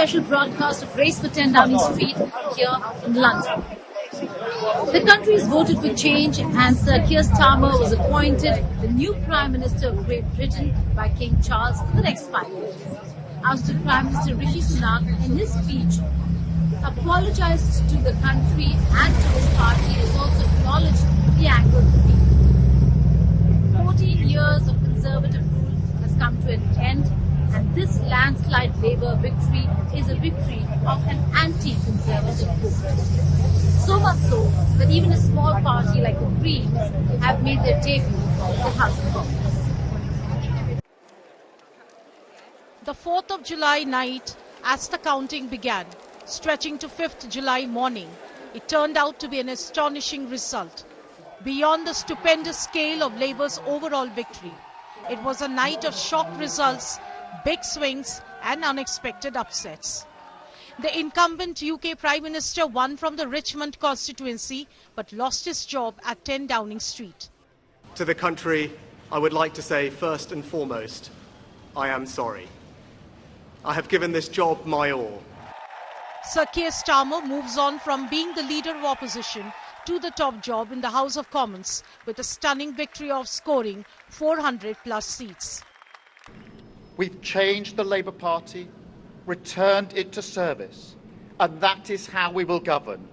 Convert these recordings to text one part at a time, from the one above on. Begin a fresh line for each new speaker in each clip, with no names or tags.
special broadcast of Race for 10 Downing Street here in London. The country has voted for change and Sir Keir Starmer was appointed the new Prime Minister of Great Britain by King Charles for the next 5 years. Ousted Prime Minister Rishi Sunak, in his speech, apologised to the country and to his party, has also acknowledged the anger of the people. 14 years of Conservative rule has come to an end, and this landslide Labour victory is a victory of an anti-Conservative vote. So much so that even a small party like the Greens have made their debut in the House of Commons.
The 4th of July night, as the counting began, stretching to 5th July morning, it turned out to be an astonishing result. Beyond the stupendous scale of Labour's overall victory, it was a night of shock results, big swings and unexpected upsets. The incumbent UK Prime Minister won from the Richmond constituency but lost his job at 10 Downing Street.
To the country, I would like to say first and foremost, I am sorry. I have given this job my all.
Sir Keir Starmer moves on from being the leader of opposition to the top job in the House of Commons with a stunning victory of scoring 400 plus seats.
We've changed the Labour Party, returned it to service, and that is how we will govern.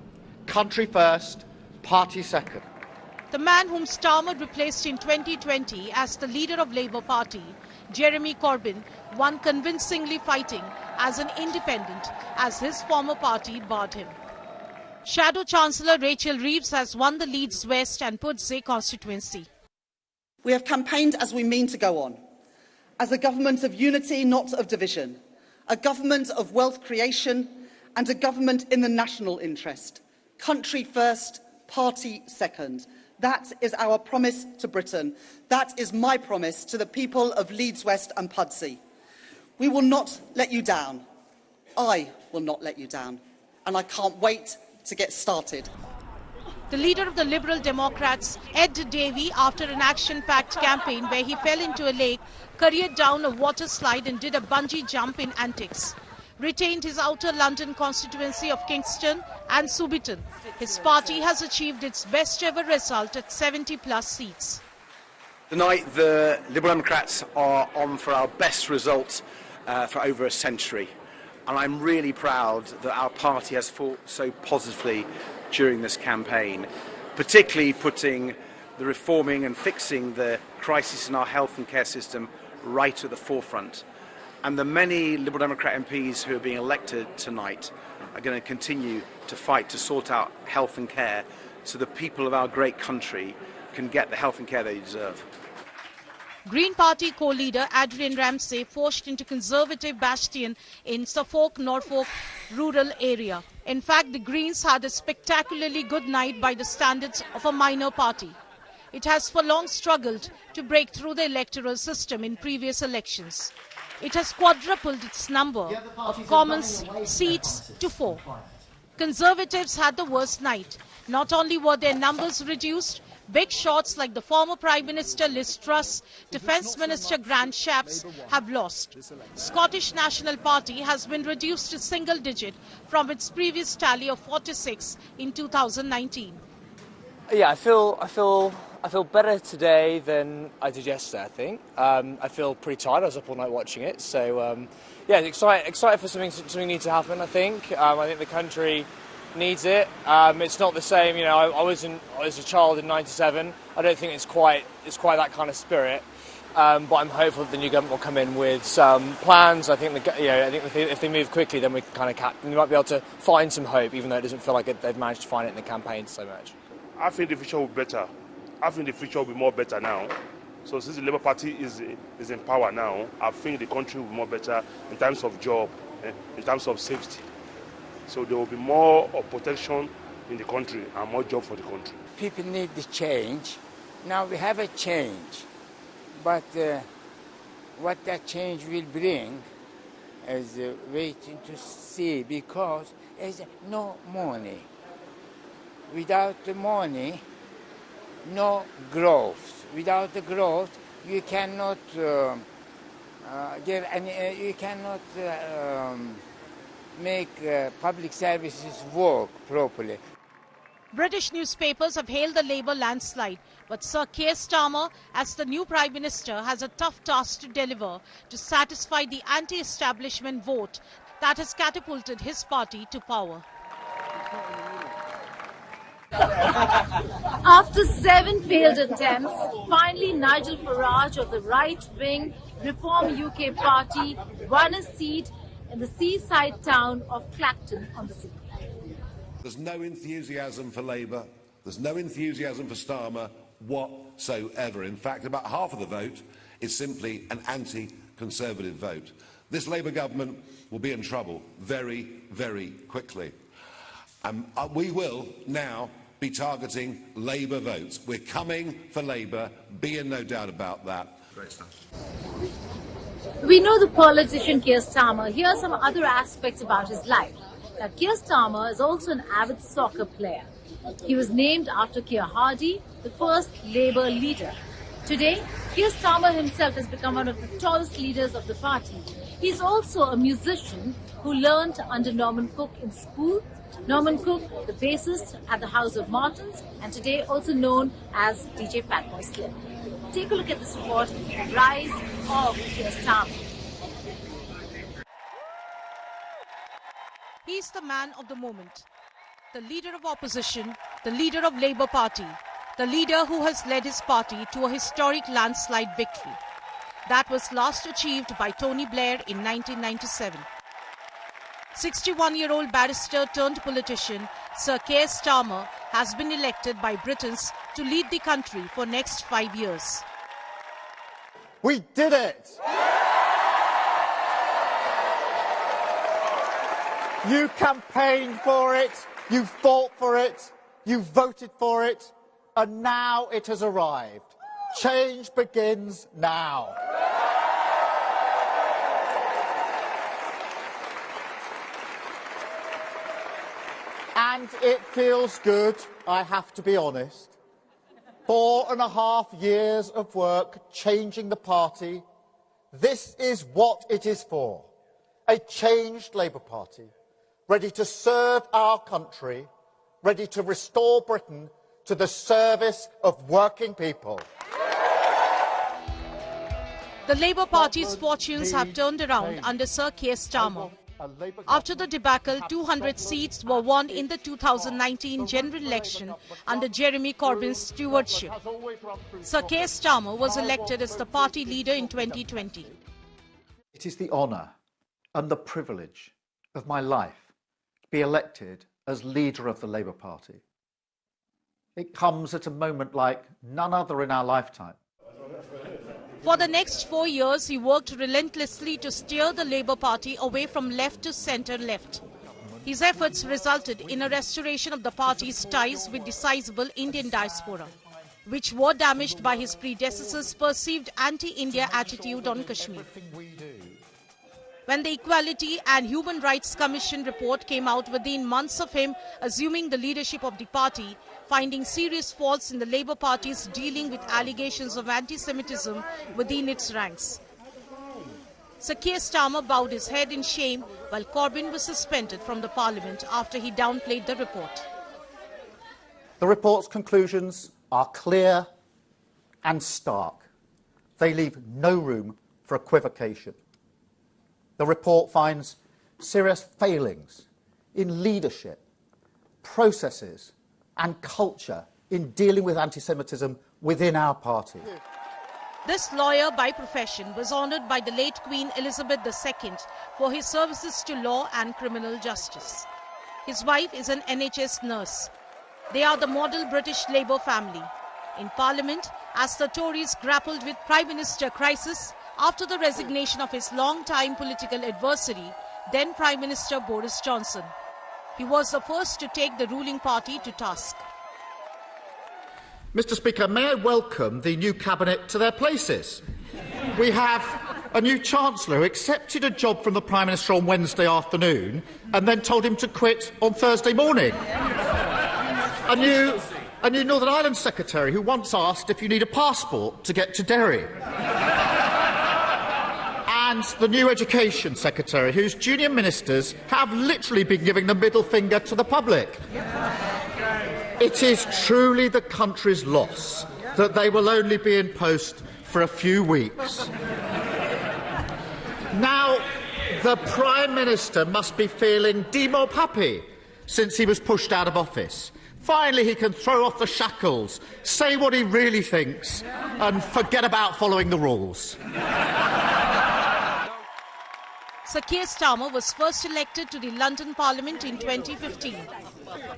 Country first, party second.
The man whom Starmer replaced in 2020 as the leader of Labour Party, Jeremy Corbyn, won convincingly, fighting as an independent as his former party barred him. Shadow Chancellor Rachel Reeves has won the Leeds West and Pudsey constituency.
We have campaigned as we mean to go on, as a government of unity, not of division, a government of wealth creation and a government in the national interest. Country first, party second. That is our promise to Britain. That is my promise to the people of Leeds West and Pudsey. We will not let you down. I will not let you down. And I can't wait to get started.
The leader of the Liberal Democrats, Ed Davey, after an action-packed campaign where he fell into a lake, careered down a water slide and did a bungee jump in antics, retained his outer London constituency of Kingston and Surbiton. His party has achieved its best ever result at 70 plus seats.
Tonight the Liberal Democrats are on for our best result for over a century, and I'm really proud that our party has fought so positively during this campaign, particularly putting the reforming and fixing the crisis in our health and care system right at the forefront. And the many Liberal Democrat MPs who are being elected tonight are going to continue to fight to sort out health and care so the people of our great country can get the health and care they deserve.
Green Party co-leader Adrian Ramsay forced into Conservative bastion in Suffolk, Norfolk rural area. In fact, the Greens had a spectacularly good night by the standards of a minor party. It has for long struggled to break through the electoral system in previous elections. It has quadrupled its number of Commons seats to 4. Conservatives had the worst night. Not only were their numbers reduced, big shots like the former Prime Minister Liz Truss, Defence Minister Grant Shapps have lost. Scottish National Party has been reduced to single digit from its previous tally of 46 in 2019.
Yeah, I feel better today than I did yesterday, I think. I feel pretty tired. I was up all night watching it. So, yeah, excited for something needs to happen, I think. I think the country needs it. It's not the same, I was a child in '97. I don't think it's quite that kind of spirit. But I'm hopeful that the new government will come in with some plans. I think if they move quickly, then we might be able to find some hope, even though it doesn't feel like they've managed to find it in the campaign so much.
I think the future will be better. I think the future will be more better now. So since the Labour Party is in power now, I think the country will be more better in terms of job, in terms of safety. So there will be more of protection in the country and more job for the country.
People need the change. Now we have a change, but what that change will bring is waiting to see, because there's no money. Without the money, no growth. Without the growth, you cannot give any. You cannot make public services work properly.
British newspapers have hailed the Labour landslide, but Sir Keir Starmer, as the new Prime Minister, has a tough task to deliver to satisfy the anti-establishment vote that has catapulted his party to power.
After 7 failed attempts, finally Nigel Farage of the right-wing Reform UK party won a seat in the seaside town of Clacton on the Sea.
There's no enthusiasm for Labour, there's no enthusiasm for Starmer whatsoever. In fact, about half of the vote is simply an anti-Conservative vote. This Labour government will be in trouble very, very quickly. We will now be targeting Labour votes. We're coming for Labour, be in no doubt about that. Great stuff.
We know the politician Keir Starmer. Here are some other aspects about his life. Now, Keir Starmer is also an avid soccer player. He was named after Keir Hardie, the first Labour leader. Today, Keir Starmer himself has become one of the tallest leaders of the party. He's also a musician who learned under Norman Cook in school. Norman Cook, the bassist at the House of Martins, and today also known as DJ Fatboy Slim. Take a look at this report, Rise of Keir Starmer.
He's the man of the moment, the leader of opposition, the leader of Labour Party, the leader who has led his party to a historic landslide victory. That was last achieved by Tony Blair in 1997. 61-year-old barrister turned politician Sir Keir Starmer has been elected by Britons to lead the country for next 5 years.
We did it! You campaigned for it, you fought for it, you voted for it, and now it has arrived. Change begins now. And it feels good, I have to be honest. 4.5 years of work changing the party. This is what it is for. A changed Labour Party, ready to serve our country, ready to restore Britain to the service of working people.
The Labour Party's fortunes have turned around under Sir Keir Starmer. After the debacle, 200 seats were won in the 2019 general election under Jeremy Corbyn's stewardship. Sir Keir Starmer was elected as the party leader in 2020.
It is the honour and the privilege of my life to be elected as leader of the Labour Party. It comes at a moment like none other in our lifetime.
For the next 4 years, he worked relentlessly to steer the Labour Party away from left to centre left. His efforts resulted in a restoration of the party's ties with the sizable Indian diaspora, which were damaged by his predecessor's perceived anti-India attitude on Kashmir. When the Equality and Human Rights Commission report came out within months of him assuming the leadership of the party, finding serious faults in the Labour Party's dealing with allegations of anti-Semitism within its ranks. Sir Keir Starmer bowed his head in shame while Corbyn was suspended from the Parliament after he downplayed the report.
The report's conclusions are clear and stark. They leave no room for equivocation. The report finds serious failings in leadership, processes and culture in dealing with anti-Semitism within our party.
This lawyer by profession was honoured by the late Queen Elizabeth II for his services to law and criminal justice. His wife is an NHS nurse. They are the model British Labour family. In Parliament, as the Tories grappled with Prime Minister crisis after the resignation of his long-time political adversary, then Prime Minister Boris Johnson. He was the first to take the ruling party to task.
Mr. Speaker, may I welcome the new Cabinet to their places? We have a new Chancellor who accepted a job from the Prime Minister on Wednesday afternoon and then told him to quit on Thursday morning. A new Northern Ireland Secretary who once asked if you need a passport to get to Derry. and the new Education Secretary, whose junior ministers have literally been giving the middle finger to the public. It is truly the country's loss that they will only be in post for a few weeks. Now, the Prime Minister must be feeling demo happy since he was pushed out of office. Finally, he can throw off the shackles, say what he really thinks, and forget about following the rules.
Sir Keir Starmer was first elected to the London Parliament in 2015.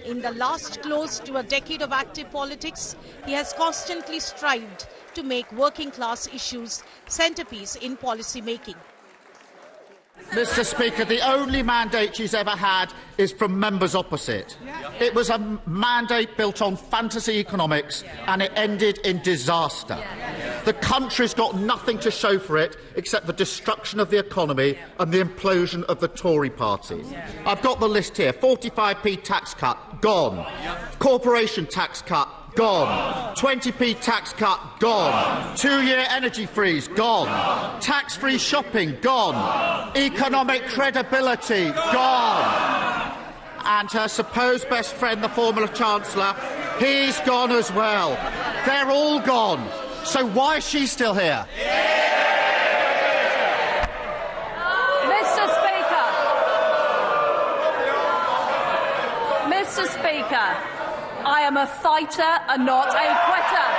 In the last close to a decade of active politics, he has constantly strived to make working-class issues centrepiece in policy making.
Mr. Speaker, the only mandate she's ever had is from members opposite. It was a mandate built on fantasy economics, and it ended in disaster. The country's got nothing to show for it except the destruction of the economy and the implosion of the Tory party. I've got the list here. 45p tax cut, gone. Corporation tax cut, gone. 20p tax cut, gone. 2-year energy freeze, gone. Tax-free shopping, gone. Economic credibility, gone. And her supposed best friend, the former Chancellor, he's gone as well. They're all gone. So why is she still here?
Mr. Speaker, I am a fighter and not a quitter.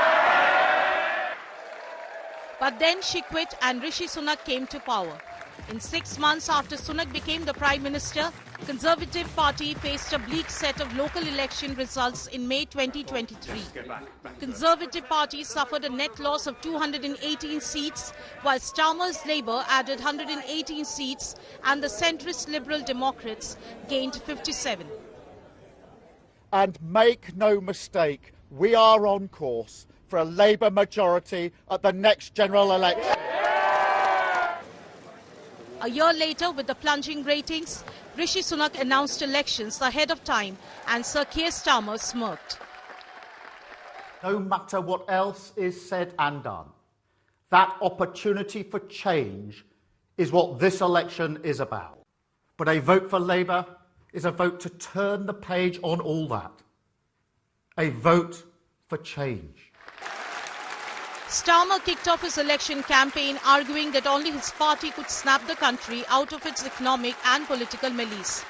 But then she quit and Rishi Sunak came to power. In 6 months after Sunak became the Prime Minister, Conservative Party faced a bleak set of local election results in May 2023. Conservative Party suffered a net loss of 218 seats, while Starmer's Labour added 118 seats and the centrist Liberal Democrats gained 57.
And make no mistake, we are on course for a Labour majority at the next general election.
A year later, with the plunging ratings, Rishi Sunak announced elections ahead of time and Sir Keir Starmer smirked.
No matter what else is said and done, that opportunity for change is what this election is about. But a vote for Labour is a vote to turn the page on all that. A vote for change.
Starmer kicked off his election campaign arguing that only his party could snap the country out of its economic and political malaise.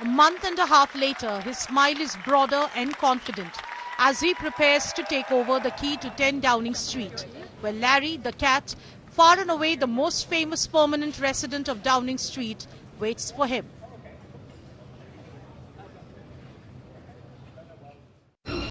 A month and a half later, his smile is broader and confident as he prepares to take over the key to 10 Downing Street, where Larry, the cat, far and away the most famous permanent resident of Downing Street, waits for him.